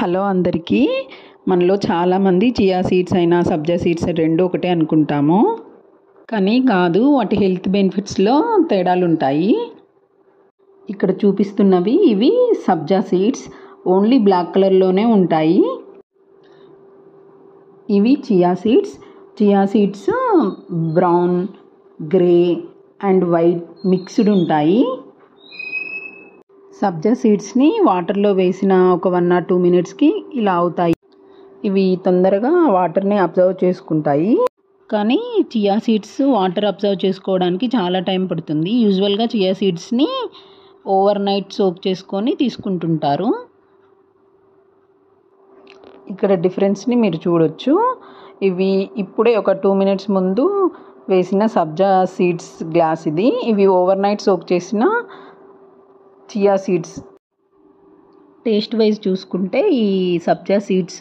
Hello అందరికీ. మనలో చాలామంది చియా సీడ్స్ అయినా సబ్జా సీడ్స్ రెండు ఒకటే అనుకుంటాము, కానీ కాదు. వాటి హెల్త్ బెనిఫిట్స్లో తేడాలు ఉంటాయి. ఇక్కడ చూపిస్తున్నవి ఇవి సబ్జా సీడ్స్, ఓన్లీ బ్లాక్ కలర్లోనే ఉంటాయి. ఇవి chia seeds brown, grey and white mixed ఉంటాయి. సబ్జా సీడ్స్ని వాటర్లో వేసిన ఒక 1 or 2 minutesకి ఇలా అవుతాయి. ఇవి తొందరగా వాటర్ని అబ్జర్వ్ చేసుకుంటాయి, కానీ చియా సీడ్స్ వాటర్ అబ్జర్వ్ చేసుకోవడానికి చాలా టైం పడుతుంది. యూజువల్గా చియా సీడ్స్ని ఓవర్ నైట్ సోక్ చేసుకొని తీసుకుంటుంటారు. ఇక్కడ డిఫరెన్స్ని మీరు చూడొచ్చు. ఇవి ఇప్పుడే ఒక 2 minutes ముందు వేసిన సబ్జా సీడ్స్ గ్లాస్ ఇది. ఇవి ఓవర్ నైట్ సోక్ చేసిన చియా సీడ్స్. టేస్ట్ వైజ్ చూసుకుంటే ఈ సబ్జా సీడ్స్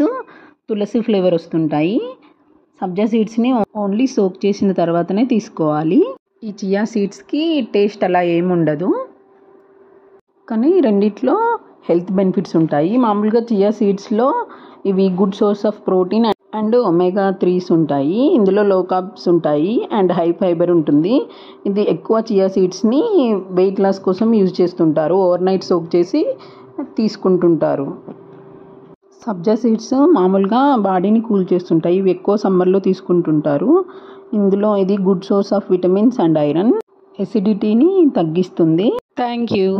తులసి ఫ్లేవర్ వస్తుంటాయి. సబ్జా సీడ్స్ని ఓన్లీ సోక్ చేసిన తర్వాతనే తీసుకోవాలి. ఈ చియా సీడ్స్కి టేస్ట్ అలా ఏముండదు, కానీ రెండిట్లో హెల్త్ బెనిఫిట్స్ ఉంటాయి. మామూలుగా చియా సీడ్స్లో ఇవి good source of protein and omega 3s ఉంటాయి. ఇందులో లో కార్బ్స్ ఉంటాయి అండ్ హై ఫైబర్ ఉంటుంది. ఇది ఎక్కువ చియా సీడ్స్ని వెయిట్ లాస్ కోసం యూజ్ చేస్తుంటారు. ఓవర్ నైట్ సోక్ చేసి తీసుకుంటుంటారు. సబ్జా సీడ్స్ మామూలుగా బాడీని కూల్ చేస్తుంటాయి. ఇవి ఎక్కువ సమ్మర్లో తీసుకుంటుంటారు. ఇందులో ఇది good source of vitamins and iron, ఎసిడిటీని తగ్గిస్తుంది. Thank you.